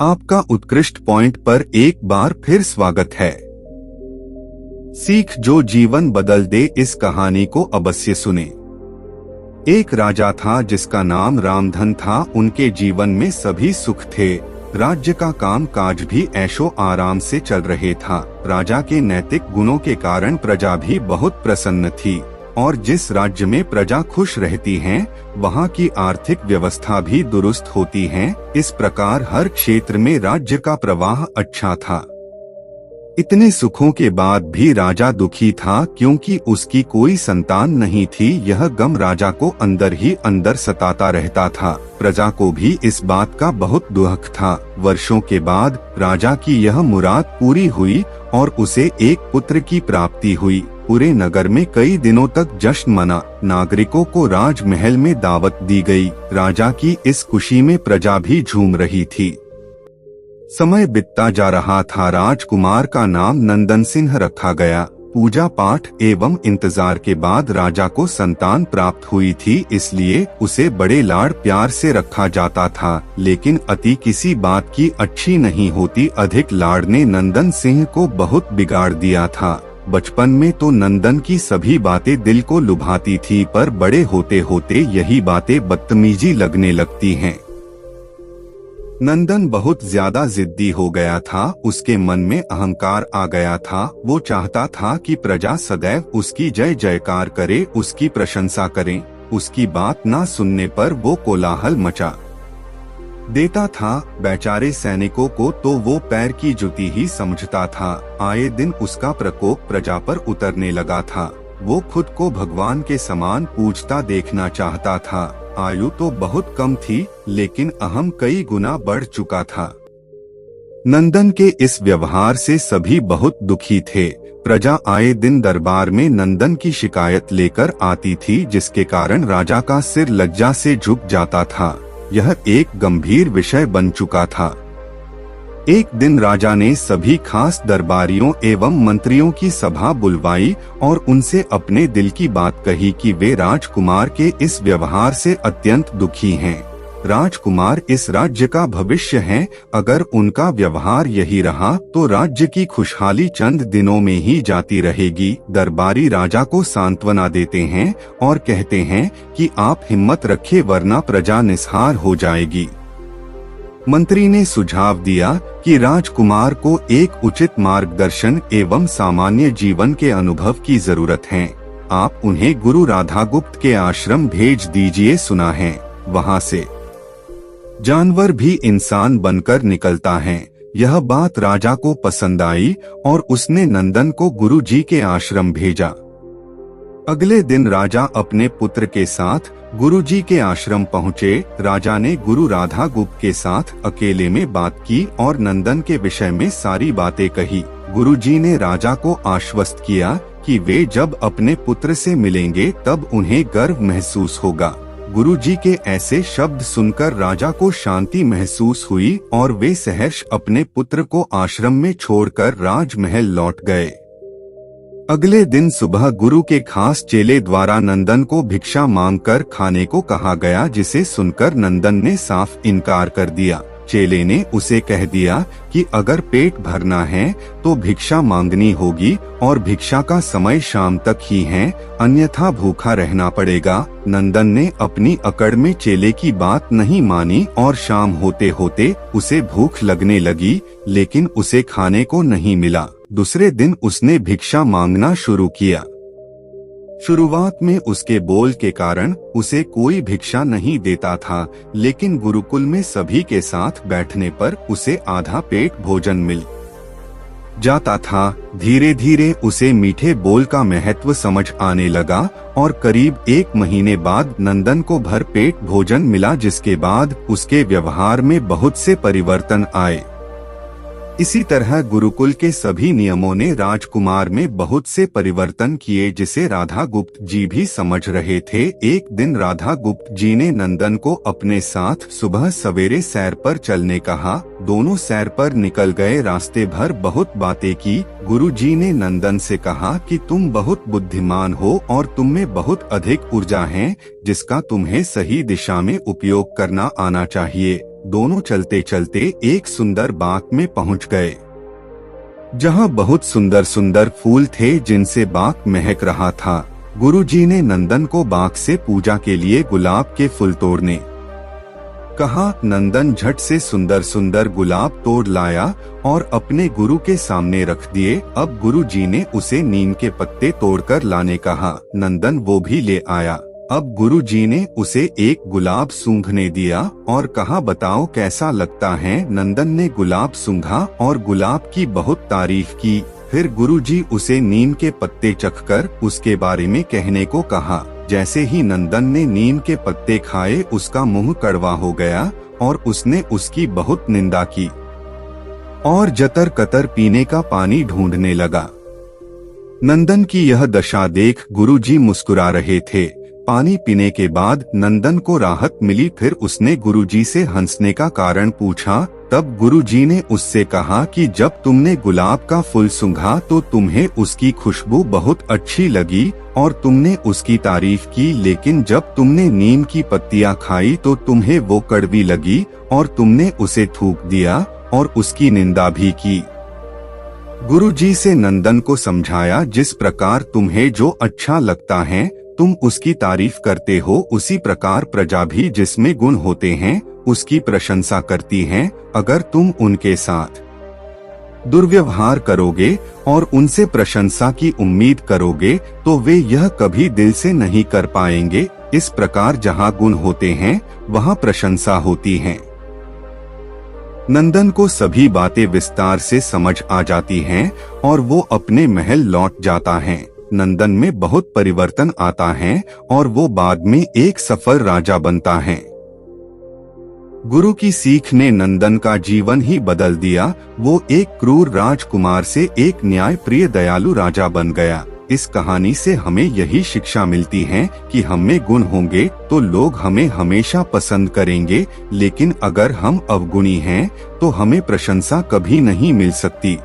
आपका उत्कृष्ट पॉइंट पर एक बार फिर स्वागत है। सीख जो जीवन बदल दे, इस कहानी को अवश्य सुने। एक राजा था जिसका नाम रामधन था। उनके जीवन में सभी सुख थे। राज्य का काम काज भी ऐशो आराम से चल रहे था। राजा के नैतिक गुणों के कारण प्रजा भी बहुत प्रसन्न थी और जिस राज्य में प्रजा खुश रहती है वहाँ की आर्थिक व्यवस्था भी दुरुस्त होती है। इस प्रकार हर क्षेत्र में राज्य का प्रवाह अच्छा था। इतने सुखों के बाद भी राजा दुखी था क्योंकि उसकी कोई संतान नहीं थी। यह गम राजा को अंदर ही अंदर सताता रहता था। प्रजा को भी इस बात का बहुत दुख था। वर्षों के बाद राजा की यह मुराद पूरी हुई और उसे एक पुत्र की प्राप्ति हुई। पूरे नगर में कई दिनों तक जश्न मना। नागरिकों को राजमहल में दावत दी गई। राजा की इस खुशी में प्रजा भी झूम रही थी। समय बीतता जा रहा था। राजकुमार का नाम नंदन सिंह रखा गया। पूजा पाठ एवं इंतजार के बाद राजा को संतान प्राप्त हुई थी, इसलिए उसे बड़े लाड़ प्यार से रखा जाता था। लेकिन अति किसी बात की अच्छी नहीं होती। अधिक लाड़ ने नंदन सिंह को बहुत बिगाड़ दिया था। बचपन में तो नंदन की सभी बातें दिल को लुभाती थी, पर बड़े होते होते यही बातें बदतमीजी लगने लगती हैं। नंदन बहुत ज्यादा जिद्दी हो गया था। उसके मन में अहंकार आ गया था। वो चाहता था कि प्रजा सदैव उसकी जय जयकार करे, उसकी प्रशंसा करें। उसकी बात ना सुनने पर वो कोलाहल मचा देता था। बेचारे सैनिकों को तो वो पैर की जुती ही समझता था। आए दिन उसका प्रकोप प्रजा पर उतरने लगा था। वो खुद को भगवान के समान पूजता देखना चाहता था। आयु तो बहुत कम थी, लेकिन अहम कई गुना बढ़ चुका था। नंदन के इस व्यवहार से सभी बहुत दुखी थे। प्रजा आए दिन दरबार में नंदन की शिकायत लेकर आती थी, जिसके कारण राजा का सिर लज्जा से झुक जाता था। यह एक गंभीर विषय बन चुका था। एक दिन राजा ने सभी खास दरबारियों एवं मंत्रियों की सभा बुलवाई और उनसे अपने दिल की बात कही कि वे राजकुमार के इस व्यवहार से अत्यंत दुखी हैं। राजकुमार इस राज्य का भविष्य हैं। अगर उनका व्यवहार यही रहा तो राज्य की खुशहाली चंद दिनों में ही जाती रहेगी। दरबारी राजा को सांत्वना देते हैं और कहते हैं कि आप हिम्मत रखें, वरना प्रजा निस्हार हो जाएगी। मंत्री ने सुझाव दिया कि राजकुमार को एक उचित मार्गदर्शन एवं सामान्य जीवन के अनुभव की जरूरत है। आप उन्हें गुरु राधागुप्त के आश्रम भेज दीजिए। सुना है वहाँ से जानवर भी इंसान बनकर निकलता है। यह बात राजा को पसंद आई और उसने नंदन को गुरु जी के आश्रम भेजा। अगले दिन राजा अपने पुत्र के साथ गुरुजी के आश्रम पहुँचे। राजा ने गुरु राधागुप्त के साथ अकेले में बात की और नंदन के विषय में सारी बातें कही। गुरुजी ने राजा को आश्वस्त किया कि वे जब अपने पुत्र से मिलेंगे तब उन्हें गर्व महसूस होगा। गुरुजी के ऐसे शब्द सुनकर राजा को शांति महसूस हुई और वे सहर्ष अपने पुत्र को आश्रम में छोड़कर राजमहल लौट गए। अगले दिन सुबह गुरु के खास चेले द्वारा नंदन को भिक्षा मांगकर खाने को कहा गया, जिसे सुनकर नंदन ने साफ इनकार कर दिया। चेले ने उसे कह दिया कि अगर पेट भरना है तो भिक्षा मांगनी होगी और भिक्षा का समय शाम तक ही है, अन्यथा भूखा रहना पड़ेगा। नंदन ने अपनी अकड़ में चेले की बात नहीं मानी और शाम होते होते उसे भूख लगने लगी, लेकिन उसे खाने को नहीं मिला। दूसरे दिन उसने भिक्षा मांगना शुरू किया। शुरुआत में उसके बोल के कारण उसे कोई भिक्षा नहीं देता था, लेकिन गुरुकुल में सभी के साथ बैठने पर उसे आधा पेट भोजन मिल जाता था। धीरे धीरे उसे मीठे बोल का महत्व समझ आने लगा और करीब 1 महीने बाद नंदन को भर पेट भोजन मिला, जिसके बाद उसके व्यवहार में बहुत से परिवर्तन आए। इसी तरह गुरुकुल के सभी नियमों ने राजकुमार में बहुत से परिवर्तन किए, जिसे राधागुप्त जी भी समझ रहे थे। एक दिन राधागुप्त जी ने नंदन को अपने साथ सुबह सवेरे सैर पर चलने कहा। दोनों सैर पर निकल गए। रास्ते भर बहुत बातें की। गुरु जी ने नंदन से कहा कि तुम बहुत बुद्धिमान हो और तुम में बहुत अधिक ऊर्जा है, जिसका तुम्हें सही दिशा में उपयोग करना आना चाहिए। दोनों चलते चलते एक सुंदर बाग में पहुंच गए, जहां बहुत सुंदर सुंदर फूल थे जिनसे बाग महक रहा था। गुरुजी ने नंदन को बाग से पूजा के लिए गुलाब के फूल तोड़ने कहा। नंदन झट से सुंदर सुंदर गुलाब तोड़ लाया और अपने गुरु के सामने रख दिए। अब गुरुजी ने उसे नीम के पत्ते तोड़कर लाने कहा। नंदन वो भी ले आया। अब गुरुजी ने उसे एक गुलाब सूंघने दिया और कहा, बताओ कैसा लगता है। नंदन ने गुलाब सूंघा और गुलाब की बहुत तारीफ की। फिर गुरुजी उसे नीम के पत्ते चखकर उसके बारे में कहने को कहा। जैसे ही नंदन ने नीम के पत्ते खाए उसका मुंह कड़वा हो गया और उसने उसकी बहुत निंदा की और जतर कतर पीने का पानी ढूंढने लगा। नंदन की यह दशा देख गुरुजी मुस्कुरा रहे थे। पानी पीने के बाद नंदन को राहत मिली। फिर उसने गुरुजी से हंसने का कारण पूछा। तब गुरुजी ने उससे कहा कि जब तुमने गुलाब का फूल सूंघा तो तुम्हें उसकी खुशबू बहुत अच्छी लगी और तुमने उसकी तारीफ की, लेकिन जब तुमने नीम की पत्तियां खाई तो तुम्हें वो कड़वी लगी और तुमने उसे थूक दिया और उसकी निंदा भी की। गुरुजी से नंदन को समझाया, जिस प्रकार तुम्हें जो अच्छा लगता है तुम उसकी तारीफ करते हो, उसी प्रकार प्रजा भी जिसमें गुण होते हैं उसकी प्रशंसा करती है। अगर तुम उनके साथ दुर्व्यवहार करोगे और उनसे प्रशंसा की उम्मीद करोगे तो वे यह कभी दिल से नहीं कर पाएंगे। इस प्रकार जहाँ गुण होते हैं वहाँ प्रशंसा होती है। नंदन को सभी बातें विस्तार से समझ आ जाती हैं और वो अपने महल लौट जाता है। नंदन में बहुत परिवर्तन आता है और वो बाद में एक सफल राजा बनता है। गुरु की सीख ने नंदन का जीवन ही बदल दिया। वो एक क्रूर राजकुमार से एक न्याय प्रिय दयालु राजा बन गया। इस कहानी से हमें यही शिक्षा मिलती है कि हम में गुण होंगे तो लोग हमें हमेशा पसंद करेंगे, लेकिन अगर हम अवगुणी हैं तो हमें प्रशंसा कभी नहीं मिल सकती।